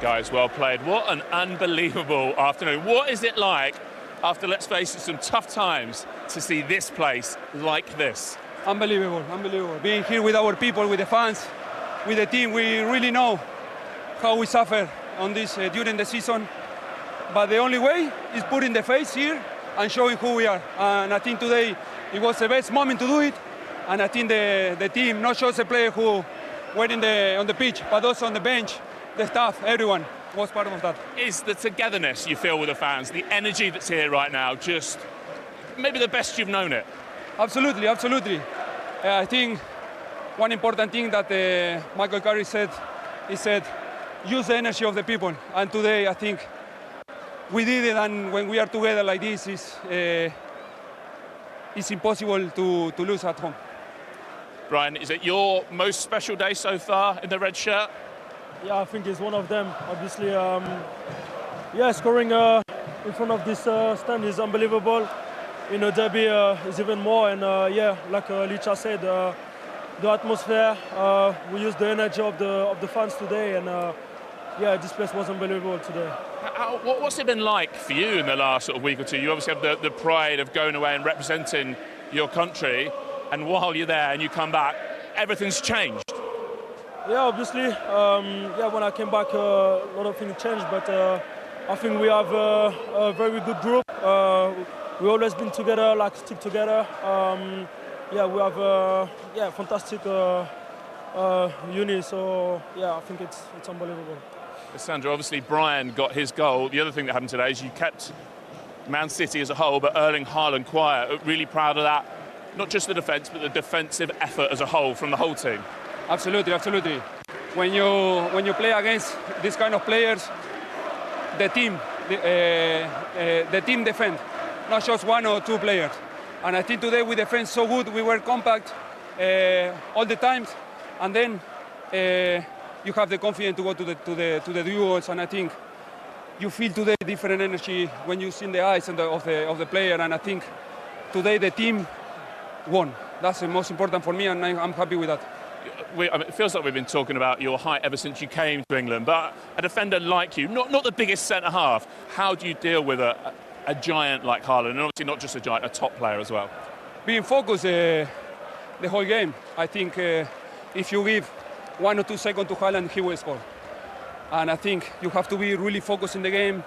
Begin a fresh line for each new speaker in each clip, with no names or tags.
Guys, well played. What an unbelievable afternoon. What is it like after, let's face it, some tough times to see this place like this?
Unbelievable, unbelievable. Being here with our people, with the fans, with the team, we really know how we suffer on this during the season. But the only way is putting the face here and showing who we are. And I think today it was the best moment to do it. And I think the team, not just the players who were on the pitch, but also on the bench, the staff, everyone was part of that.
Is the togetherness you feel with the fans, the energy that's here right now, just maybe the best you've known it?
Absolutely, absolutely. I think one important thing that Michael Carrick said, he said, use the energy of the people. And today I think we did it, and when we are together like this, it's impossible to lose at home.
Brian, is it your most special day so far in the red shirt?
Yeah, I think it's one of them. Obviously, scoring in front of this stand is unbelievable. In a derby is even more. And like Licha said, the atmosphere, we used the energy of the fans today, and this place was unbelievable today.
What's it been like for you in the last sort of week or two? You obviously have the pride of going away and representing your country, and while you're there and you come back, everything's changed.
Yeah, obviously, when I came back, a lot of things changed, but I think we have a very good group. We've always been together, stick together. We have fantastic uni, so I think it's unbelievable.
Sandra, obviously Brian got his goal. The other thing that happened today is you kept Man City as a whole, but Erling Haaland quiet. Really proud of that. Not just the defence, but the defensive effort as a whole from the whole team.
Absolutely, absolutely. When you play against these kind of players, the team defend, not just one or two players. And I think today we defend so good. We were compact all the time, and then you have the confidence to go to the duels. And I think you feel today different energy when you see in the eyes of the player. And I think today the team won. That's the most important for me, and I'm happy with that.
It feels like we've been talking about your height ever since you came to England, but a defender like you, not the biggest centre-half, how do you deal with a giant like Haaland, and obviously not just a giant, a top player as well?
Being focused the whole game. I think if you give 1 or 2 seconds to Haaland, he will score. And I think you have to be really focused in the game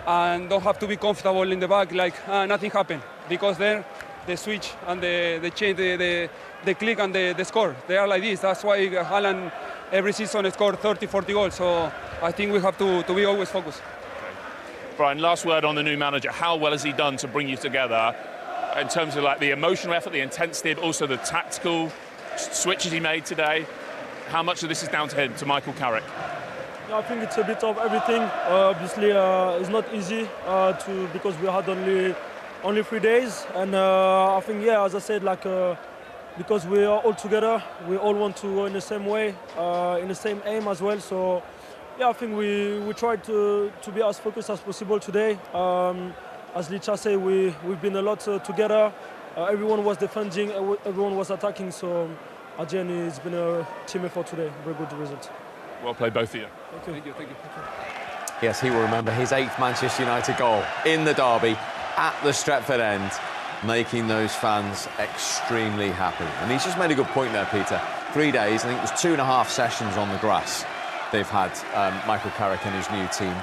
and don't have to be comfortable in the back like nothing happened, because there the switch and the change, the click and the score, they are like this. That's why Haaland every season scored 30, 40 goals. So I think we have to be always focused.
Okay. Brian, last word on the new manager. How well has he done to bring you together in terms of like the emotional effort, the intensity, but also the tactical switches he made today? How much of this is down to him, to Michael Carrick?
Yeah, I think it's a bit of everything. Obviously, it's not easy because we had only 3 days, and I think, as I said, because we are all together, we all want to go in the same way, in the same aim as well. So, I think we tried to be as focused as possible today. As Licha said, we've been a lot together. Everyone was defending, everyone was attacking. So, at the end, it's been a team effort today. Very good result.
Well played, both of you.
Thank you.
Yes, he will remember his 8th Manchester United goal in the derby at the Stretford end, making those fans extremely happy. And he's just made a good point there, Peter. 3 days, I think it was 2.5 sessions on the grass they've had, Michael Carrick and his new team.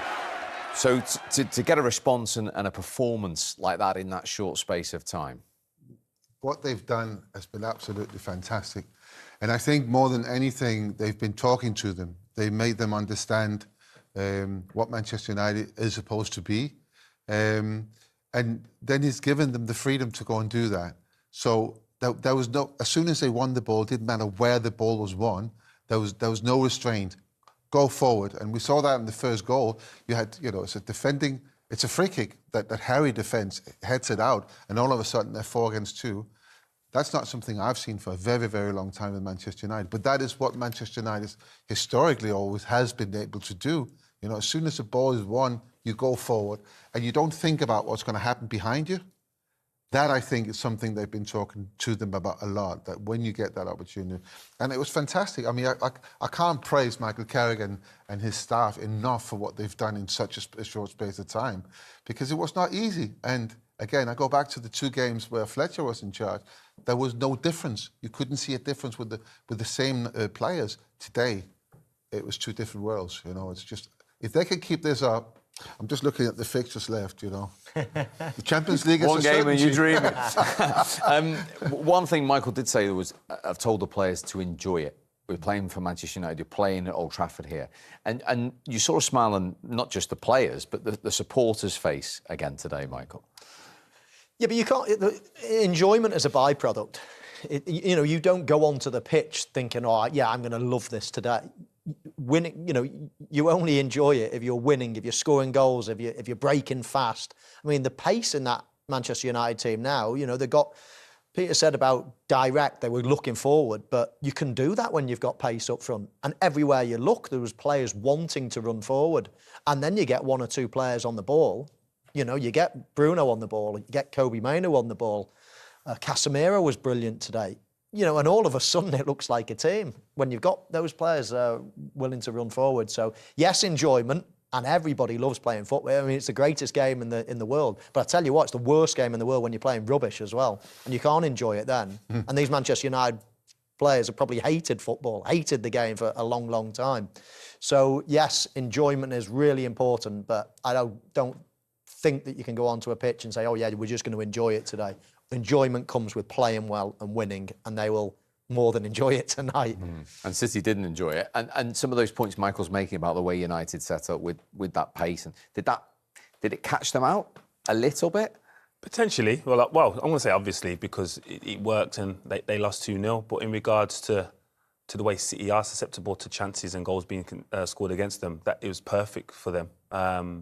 So to get a response and a performance like that in that short space of time.
What they've done has been absolutely fantastic. And I think more than anything, they've been talking to them. They made them understand what Manchester United is supposed to be. And then he's given them the freedom to go and do that. So there was no, as soon as they won the ball, it didn't matter where the ball was won, there was no restraint. Go forward. And we saw that in the first goal. You had, it's a free kick that Harry defends, heads it out, and all of a sudden they're 4 against 2. That's not something I've seen for a very, very long time in Manchester United. But that is what Manchester United historically always has been able to do. As soon as the ball is won, you go forward and you don't think about what's going to happen behind you. That, I think, is something they've been talking to them about a lot, that when you get that opportunity. And it was fantastic. I mean, I can't praise Michael Carrick and his staff enough for what they've done in such a short space of time, because it was not easy. And again, I go back to the 2 games where Fletcher was in charge. There was no difference. You couldn't see a difference with the same players. Today, it was 2 different worlds. You know, it's just, if they can keep this up, I'm just looking at the fixtures left, you know. The Champions League is
one
a
game and you
certainty.
dream it. One thing Michael did say was, I've told the players to enjoy it. We're playing for Manchester United, you're playing at Old Trafford here. And you saw a smile on not just the players, but the supporters' face again today, Michael.
Yeah, but you can't... enjoyment is a byproduct. You know, you don't go onto the pitch thinking, oh, yeah, I'm going to love this today. Winning, you know, you only enjoy it if you're winning, if you're scoring goals, if you're breaking fast. I mean, the pace in that Manchester United team now, you know, they got... Peter said about direct, they were looking forward, but you can do that when you've got pace up front. And everywhere you look, there was players wanting to run forward. And then you get 1 or 2 players on the ball. You know, you get Bruno on the ball, you get Kobe Mainoo on the ball. Casemiro was brilliant today. You know, and all of a sudden it looks like a team when you've got those players willing to run forward. So, yes, enjoyment, and everybody loves playing football. I mean, it's the greatest game in the world. But I tell you what, it's the worst game in the world when you're playing rubbish as well. And you can't enjoy it then. And these Manchester United players have probably hated football, hated the game for a long, long time. So, yes, enjoyment is really important, but I don't think that you can go onto a pitch and say, oh, yeah, we're just going to enjoy it today. Enjoyment comes with playing well and winning, and they will more than enjoy it tonight.
And City didn't enjoy it. And some of those points Michael's making about the way United set up with that pace, and did it catch them out a little bit?
Potentially. Well, I'm going to say obviously because it worked and they lost 2-0. But in regards to the way City are susceptible to chances and goals being scored against them, that it was perfect for them.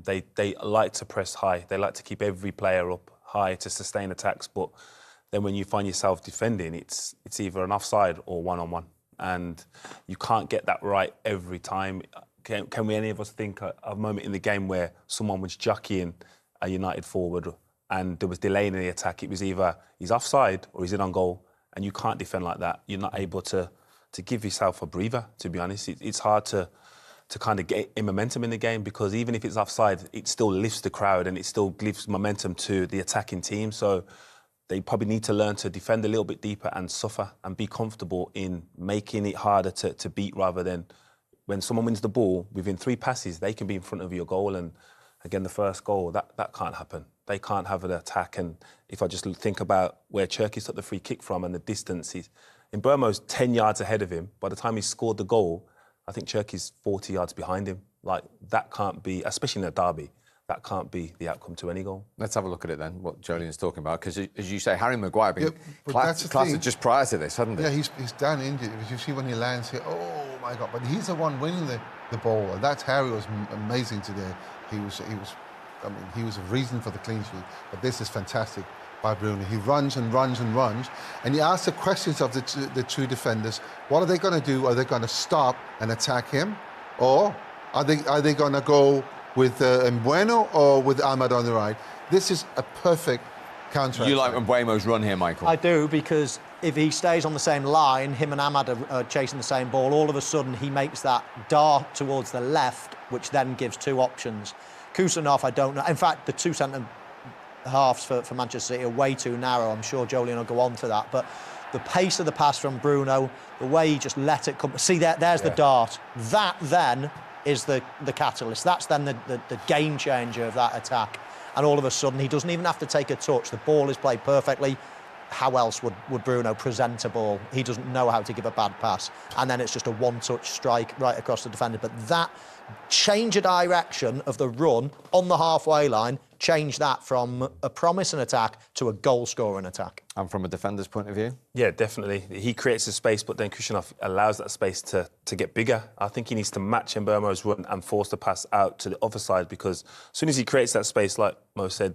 They like to press high. They like to keep every player up high to sustain attacks. But then when you find yourself defending, it's either an offside or one-on-one. And you can't get that right every time. Can any of us think of a moment in the game where someone was jockeying a United forward and there was delay in the attack? It was either he's offside or he's in on goal, and you can't defend like that. You're not able to give yourself a breather, to be honest. It's hard to kind of get in momentum in the game, because even if it's offside, it still lifts the crowd and it still gives momentum to the attacking team. So they probably need to learn to defend a little bit deeper and suffer and be comfortable in making it harder to beat, rather than when someone wins the ball, within 3 passes, they can be in front of your goal. And again, the first goal, that can't happen. They can't have an attack. And if I just think about where Cherki's took the free kick from and the distance, Mbeumo's 10 yards ahead of him. By the time he scored the goal, I think Cherki's 40 yards behind him. Like, that can't be, especially in a derby, that can't be the outcome to any goal.
Let's have a look at it then, what Joleon's talking about, because as you say, Harry Maguire being
classed
just prior to this, hadn't he?
Yeah, he's down injured. You see when he lands here, oh my God! But he's the one winning the ball, and that's Harry was amazing today. He was a reason for the clean sheet. But this is fantastic by Bruno. He runs and runs and runs, and he asks the questions of the 2 defenders. What are they going to do? Are they going to stop and attack him, or are they going to go with Mbeumo or with Ahmad on the right? This is a perfect counter.
You like Mbeumo's run here, Michael?
I do, because if he stays on the same line, him and Ahmad are chasing the same ball, all of a sudden he makes that dart towards the left, which then gives 2 options. Kusanov, I don't know. In fact, the 2 centre halves for Manchester City are way too narrow. I'm sure Jolien will go on to that. But the pace of the pass from Bruno, the way he just let it come... See, there's the dart. That then is the catalyst. That's then the game changer of that attack. And all of a sudden, he doesn't even have to take a touch. The ball is played perfectly. How else would Bruno present a ball? He doesn't know how to give a bad pass. And then it's just a one-touch strike right across the defender. But that change of direction of the run on the halfway line, change that from a promising attack to a goal-scoring attack.
And from a defender's point of view?
Yeah, definitely. He creates a space, but then Kusanov allows that space to get bigger. I think he needs to match Mbeumo's run and force the pass out to the other side, because as soon as he creates that space, like Mo said,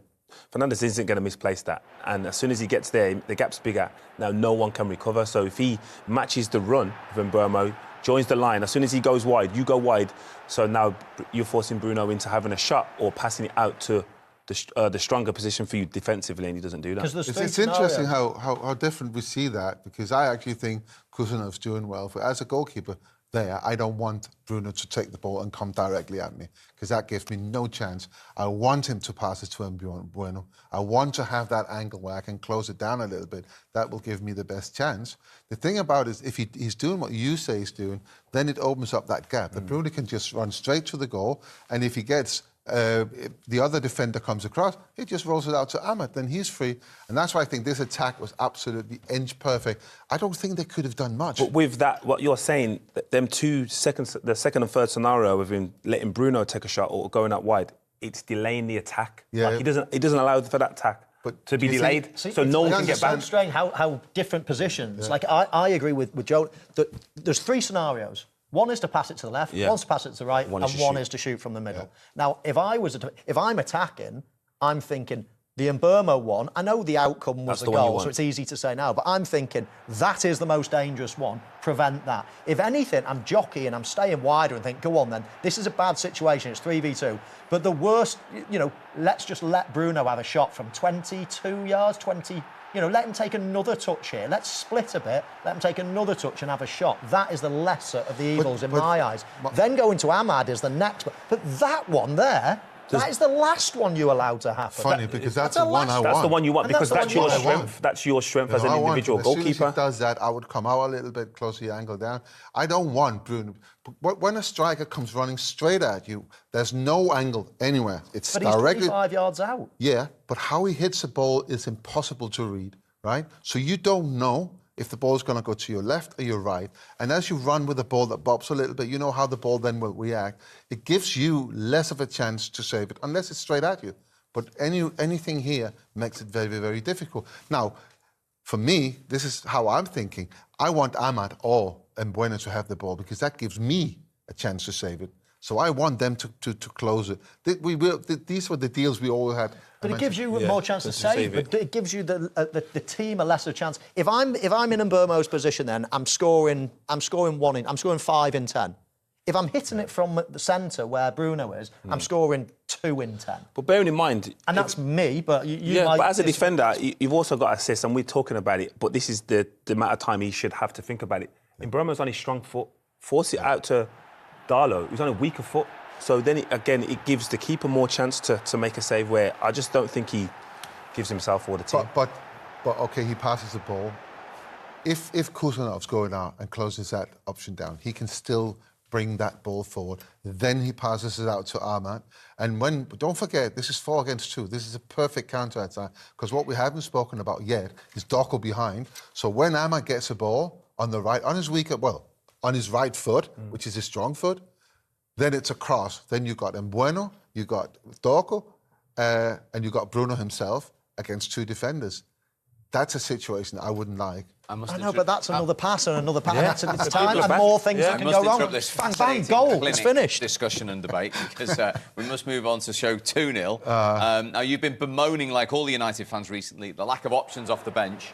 Fernandes isn't going to misplace that. And as soon as he gets there, the gap's bigger. Now no one can recover. So if he matches the run of Mbeumo, joins the line, as soon as he goes wide, you go wide. So now you're forcing Bruno into having a shot or passing it out to the stronger position for you defensively, and he doesn't do that.
It's interesting how different we see that, because I actually think Kusanov's doing well. As a goalkeeper there, I don't want Bruno to take the ball and come directly at me, because that gives me no chance. I want him to pass it to Bueno. I want to have that angle where I can close it down a little bit. That will give me the best chance. The thing about it is, if he's doing what you say he's doing, then it opens up that gap. That Bruno can just run straight to the goal, and if he gets the other defender comes across, he just rolls it out to Ahmad, then he's free. And that's why I think this attack was absolutely inch perfect. I don't think they could have done much.
But with that, what you're saying, them the second and third scenario of him letting Bruno take a shot or going out wide, it's delaying the attack.
Yeah.
Like he doesn't allow for that attack to be delayed, so no one can get back.
It's so strange how different positions. Yeah. Like I agree with Joe that there's 3 scenarios. One is to pass it to the left, one's to pass it to the right, and one is to shoot from the middle. Yeah. Now, if I'm attacking, I'm thinking the Mbeumo one. I know the outcome was the goal, so it's easy to say now. But I'm thinking that is the most dangerous one. Prevent that. If anything, I'm jockeying, I'm staying wider and think, go on then. This is a bad situation. It's 3v2. But the worst, let's just let Bruno have a shot from 22 yards, 20. Let him take another touch here. Let's split a bit. Let him take another touch and have a shot. That is the lesser of the evils in my eyes. Then going to Ahmad is the next. But that one there, that is the last one you allowed to happen.
Funny, because that's the one I want.
That's the one you want, because that's your strength. That's your strength as an individual goalkeeper.
As soon as he does that, I would come out a little bit closer, the angle down. I don't want Bruno. But when a striker comes running straight at you, there's no angle anywhere. It's directly.
But he's 25 yards out.
Yeah, but how he hits the ball is impossible to read, right? So you don't know if the ball's going to go to your left or your right. And as you run with a ball that bobs a little bit, you know how the ball then will react. It gives you less of a chance to save it, unless it's straight at you. But anything here makes it very, very difficult. Now, for me, this is how I'm thinking. I want Ahmad or Mbeumo to have the ball, because that gives me a chance to save it. So I want them to close it. These were the deals we all had.
But it gives you more chance to save it. But it gives you the team a lesser chance. If I'm in Mbeumo's position, then I'm scoring 5 in 10. If I'm hitting it from the centre where Bruno is, I'm scoring 2 in 10.
But bearing in mind,
and that's me. But but
as a defender, you've also got assists, and we're talking about it. But this is the amount of time he should have to think about it. Mbeumo's on his strong foot. Force it out to Darlow, who's on a weaker foot. So then, it gives the keeper more chance to make a save, where I just don't think he gives himself or the team.
But OK, he passes the ball. If Kusanov's going out and closes that option down, he can still bring that ball forward. Then he passes it out to Ahmad. And don't forget, this is 4 against 2. This is a perfect counter-attack, because what we haven't spoken about yet is Doku behind. So when Ahmad gets a ball on the right, on his right foot, which is his strong foot, then it's a cross. Then you've got Mbeumo, you've got Doku, and you've got Bruno himself against 2 defenders. That's a situation I wouldn't like.
I know, but that's another pass and another pass. Yeah. It's time and more things that can go wrong. Bang, bang, goal, it's finished.
Discussion and debate, because we must move on to show 2-0. Now, you've been bemoaning, like all the United fans recently, the lack of options off the bench.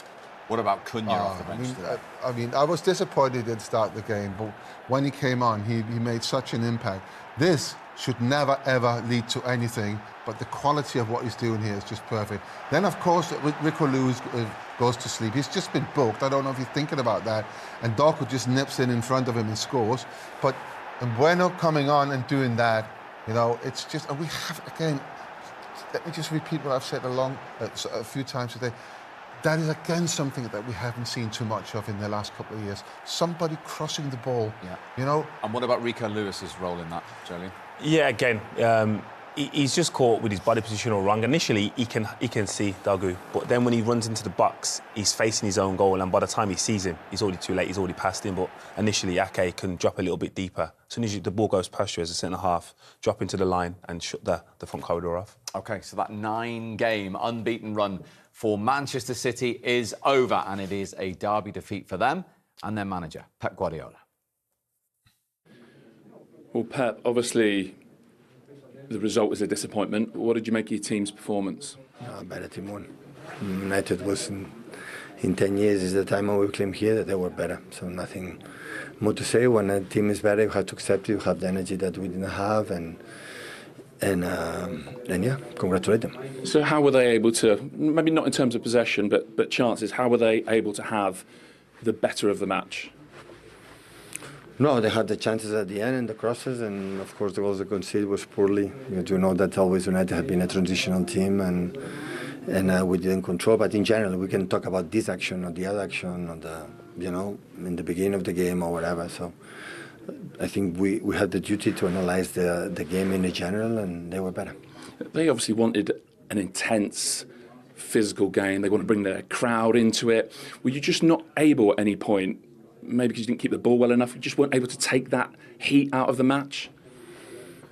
What about Cunha off the bench?
I was disappointed he didn't start the game, but when he came on, he made such an impact. This should never, ever lead to anything, but the quality of what he's doing here is just perfect. Then, of course, Rico Lewis goes to sleep. He's just been booked. I don't know if you're thinking about that. And Doku just nips in front of him and scores. But Mbeumo coming on and doing that, it's just... And we have, again, let me just repeat what I've said a few times today. That is, again, something that we haven't seen too much of in the last couple of years. Somebody crossing the ball,
And what about Rico Lewis's role in that, Jolene?
Yeah, again, he's just caught with his body position all wrong. Initially, he can see Dagu, but then when he runs into the box, he's facing his own goal, and by the time he sees him, he's already too late, he's already past him. But initially, Ake can drop a little bit deeper. As soon as the ball goes past you as a centre-half, drop into the line and shut the front corridor off. OK, so that 9-game unbeaten run for Manchester City is over, and it is a derby defeat for them and their manager, Pep Guardiola.
Well, Pep, obviously the result was a disappointment. What did you make of your team's performance?
Better team won. United was in 10 years is the time we claim here that they were better. So nothing more to say. When a team is better, you have to accept it. You have the energy that we didn't have, and and yeah, congratulate them.
So how were they able to, maybe not in terms of possession, but chances, how were they able to have the better of the match?
No, they had the chances at the end and the crosses, and of course the goals they conceded was poorly. You know that always United have been a transitional team, and we didn't control. But in general, we can talk about this action or the other action, or the in the beginning of the game or whatever. So I think we had the duty to analyze the game in general, and they were better.
They obviously wanted an intense physical game. They want to bring their crowd into it. Were you just not able at any point? Maybe because you didn't keep the ball well enough, you just weren't able to take that heat out of the match?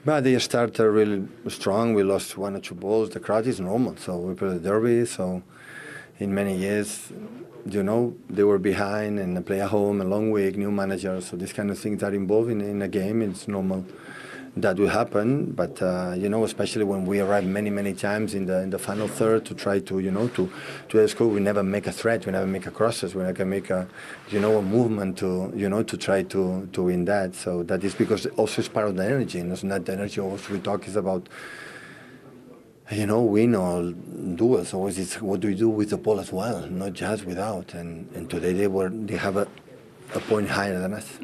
But they started really strong. We lost 1 or 2 balls. The crowd is normal, so we played a derby. So in many years, they were behind and they play at home, a long week, new manager. So these kind of things are involved in a game. It's normal that will happen. But especially when we arrive many times in the final third to try to score, we never make a threat. We never make a crosses. We never make a movement to try to win that. So that is because also it's part of the energy. And it's not the energy also we talk is about win or duels. Always it's what do we do with the ball as well, not just without. And today they have a point higher than us.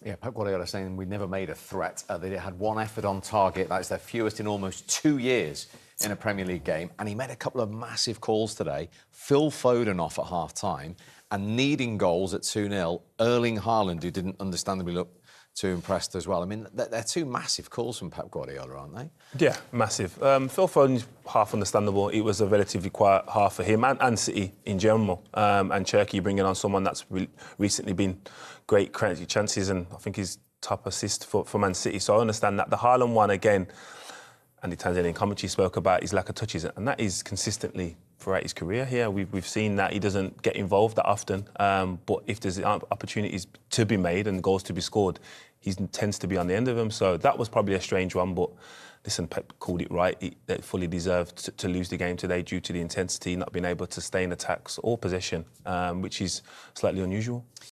Yeah, Pep Guardiola saying we never made a threat. They had 1 effort on target. That's their fewest in almost 2 years in a Premier League game. And he made a couple of massive calls today. Phil Foden off at half-time and needing goals at 2-0. Erling Haaland, who didn't understandably look too impressed as well. I mean, they're 2 massive calls from Pep Guardiola, aren't they?
Yeah, massive. Phil Foden's half understandable. It was a relatively quiet half for him and City in general. And Cherky bringing on someone that's recently been great creating chances, and I think he's top assist for Man City. So I understand that. The Haaland one, again, and the Tanzanian commentary spoke about his lack of touches, and that is consistently throughout his career here. We've seen that he doesn't get involved that often, but if there's opportunities to be made and goals to be scored, he tends to be on the end of them. So that was probably a strange one, but listen, Pep called it right. They fully deserved to lose the game today due to the intensity, not being able to stay in attacks or possession, which is slightly unusual.